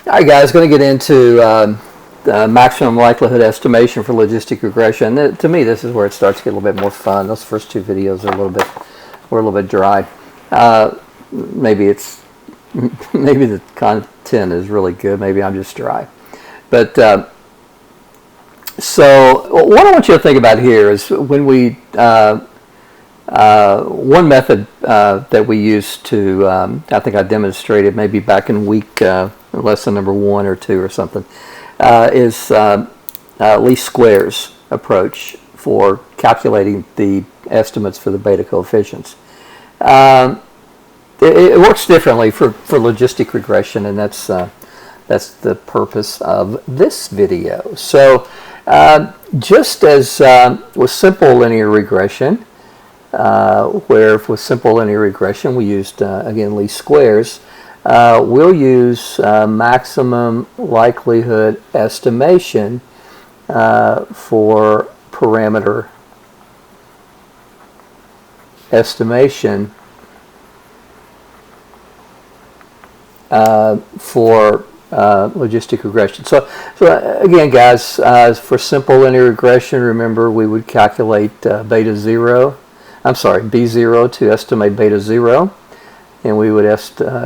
All right, guys, going to get into maximum likelihood estimation for logistic regression. To me, this is where it starts to get a little bit more fun. Those first two videos are a little bit dry. Maybe the content is really good. Maybe I'm just dry. But so what I want you to think about here is when we one method that we used to, I think I demonstrated maybe back in week lesson number 1 or 2 or something, is least squares approach for calculating the estimates for the beta coefficients. It works differently for logistic regression, and that's the purpose of this video. So just as with simple linear regression, where with simple linear regression we used again least squares, we'll use maximum likelihood estimation for parameter estimation for logistic regression. So again, guys, for simple linear regression, remember we would calculate B0 to estimate beta 0, and we would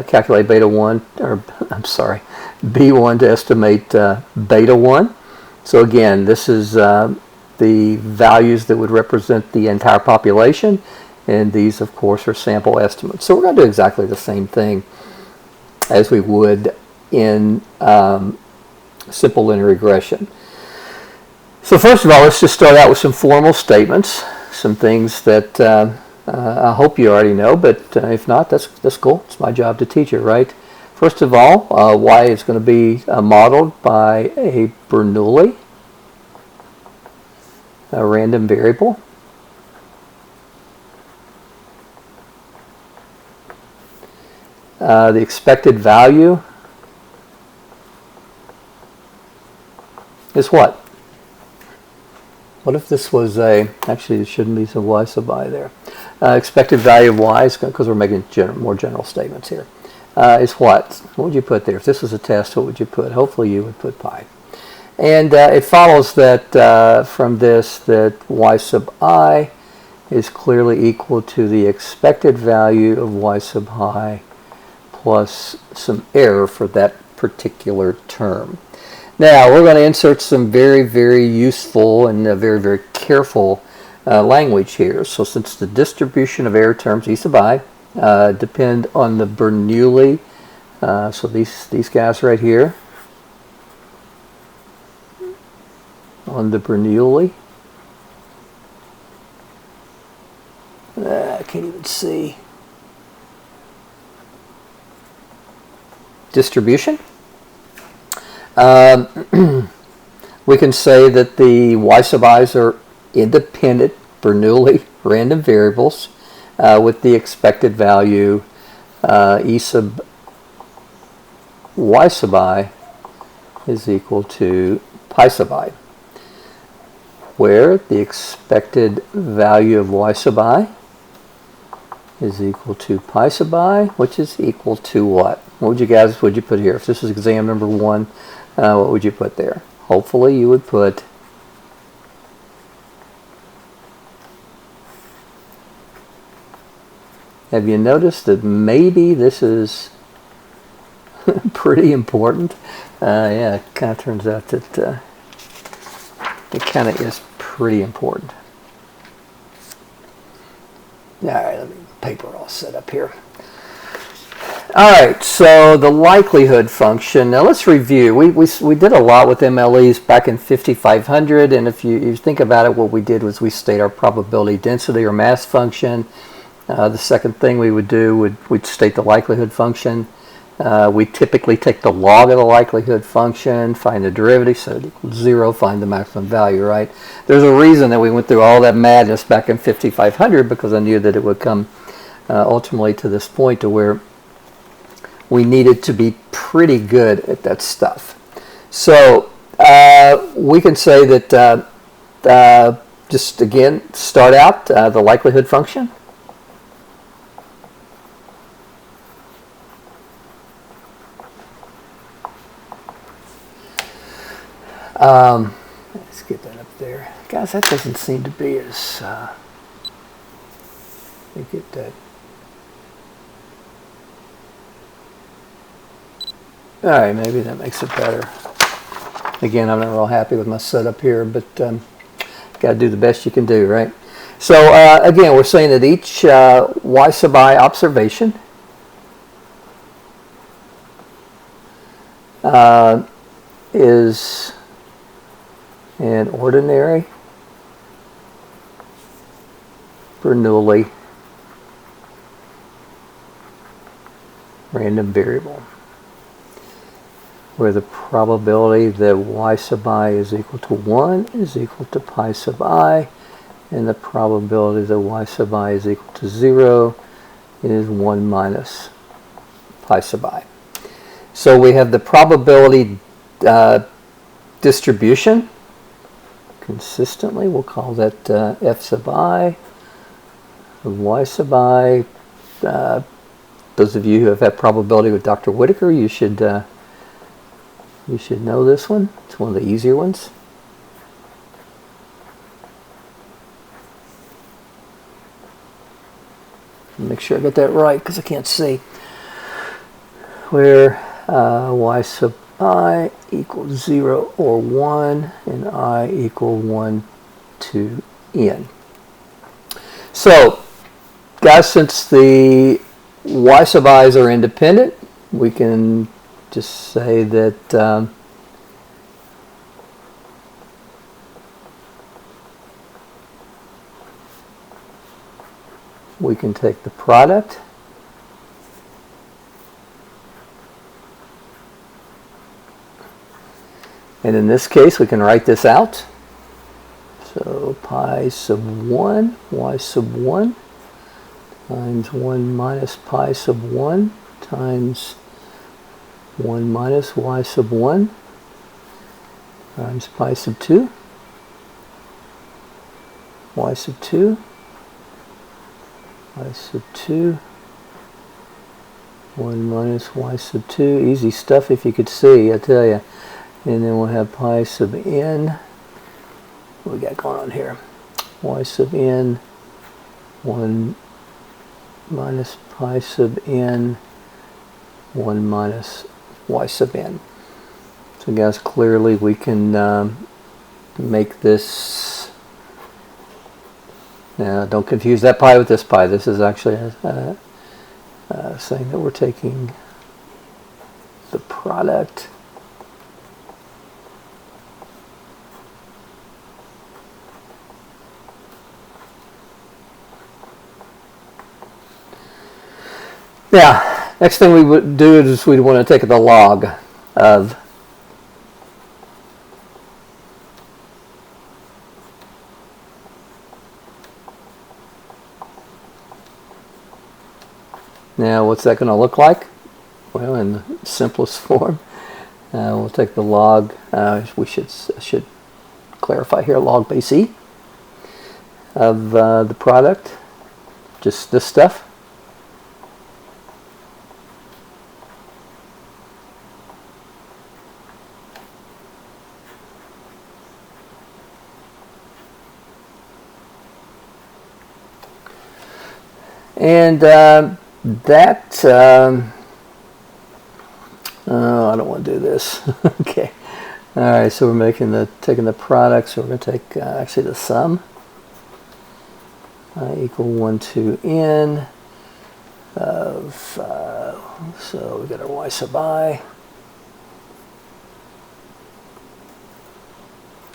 calculate beta 1, or B1 to estimate beta 1. So again, this is the values that would represent the entire population, and these of course are sample estimates. So we're going to do exactly the same thing as we would in simple linear regression. So first of all, let's just start out with some formal statements, some things that I hope you already know, but if not, that's cool. It's my job to teach it, right? First of all, y is going to be modeled by a Bernoulli, a random variable. The expected value is what? What if this was actually it shouldn't be some y sub I there. Expected value of y, is because we're making more general statements here, is what? What would you put there? If this was a test, what would you put? Hopefully you would put pi. And it follows that from this that y sub I is clearly equal to the expected value of y sub I plus some error for that particular term. Now we're going to insert some very, very useful and very, very careful language here. So since the distribution of error terms E sub I depend on the Bernoulli, so these guys right here, on the Bernoulli, I can't even see, distribution. We can say that the y sub i's are independent Bernoulli random variables with the expected value E sub y sub I is equal to pi sub I, where the expected value of y sub I is equal to pi sub I, which is equal to what? What would you put here? If this is exam number 1, what would you put there? Hopefully you would put have you noticed that maybe this is pretty important? Yeah, it kind of turns out that it kind of is pretty important. All right, let me paper all set up here. All right, so the likelihood function. Now let's review. We did a lot with MLEs back in 5500, and if you think about it, what we did was we state our probability density or mass function. The second thing we would do we'd state the likelihood function. We typically take the log of the likelihood function, find the derivative, so it equals 0, find the maximum value, right? There's a reason that we went through all that madness back in 5500, because I knew that it would come ultimately to this point to where we needed to be pretty good at that stuff. So we can say that just again start out the likelihood function. Let's get that up there. Guys, that doesn't seem to be as... let me get that. Alright, maybe that makes it better. Again, I'm not real happy with my setup here, but got to do the best you can do, right? So again, we're saying that each y sub I observation is an ordinary Bernoulli random variable, where the probability that y sub I is equal to 1 is equal to pi sub I, and the probability that y sub I is equal to 0 is 1 minus pi sub I. So we have the probability distribution consistently. We'll call that f sub I, y sub I. Those of you who have had probability with Dr. Whitaker, you should know this one. It's one of the easier ones. Make sure I get that right because I can't see. Where y sub I equals 0 or 1 and I equal 1 to n. So, guys, since the y sub i's are independent, we can just say that we can take the product and in this case we can write this out. So pi sub 1 y sub 1 times 1 minus pi sub 1 times 1 minus y sub 1 times pi sub 2 y sub 2 y sub 2 1 minus y sub 2. Easy stuff if you could see, I tell you. And then we'll have pi sub n. What we got going on here? Y sub n 1 minus pi sub n 1 minus y sub n. So guys, clearly we can make this. Now don't confuse that pi with this pi. This is actually saying that we're taking the product Now, next thing we would do is we'd want to take the log of Now, what's that going to look like? Well, in the simplest form, we'll take the log. We should clarify here, log base e of the product, just this stuff. And I don't want to do this. Okay. All right. So we're taking the product. So we're going to take actually the sum. Equal 1 to n of so we got our y sub I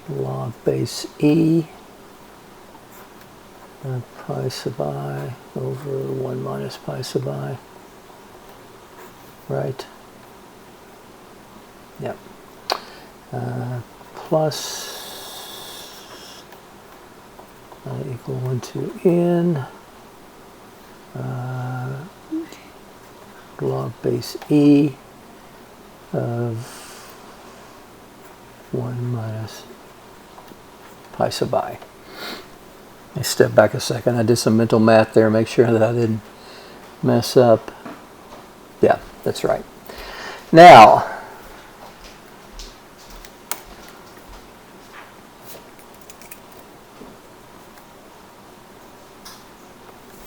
log base e pi sub I over 1 minus pi sub I, right? Yep. Plus equal 1 to n log base e of 1 minus pi sub I. Let me step back a second. I did some mental math there. Make sure that I didn't mess up. Yeah, that's right. Now,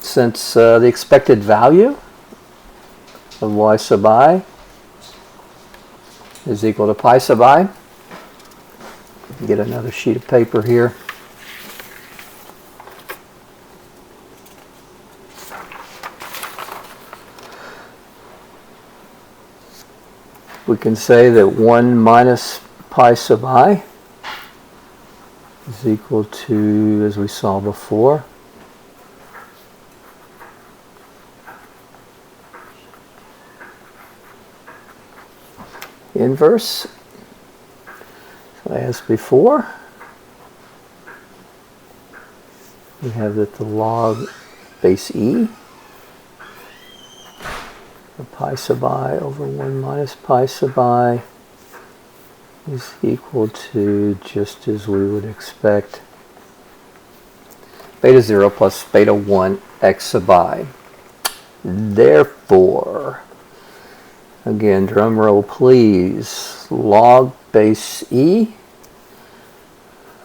since the expected value of y sub I is equal to pi sub I. Get another sheet of paper here. We can say that 1 minus pi sub I is equal to, as we saw before, inverse. So as before, we have that the log base E of pi sub I over 1 minus pi sub I is equal to, just as we would expect, beta 0 plus beta 1 x sub I. Therefore, again, drum roll please, log base E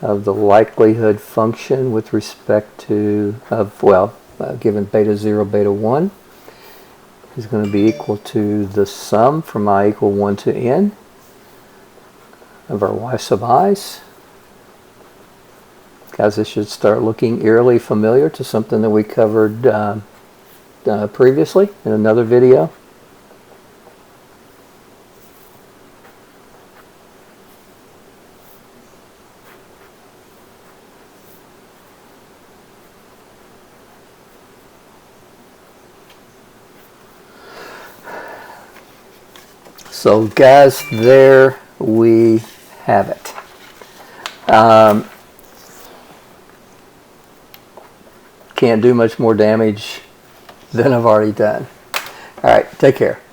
of the likelihood function with respect to, given beta 0, beta 1, is going to be equal to the sum from I equal 1 to n of our y sub i's. Guys, this should start looking eerily familiar to something that we covered previously in another video. So guys, there we have it. Can't do much more damage than I've already done. All right, take care.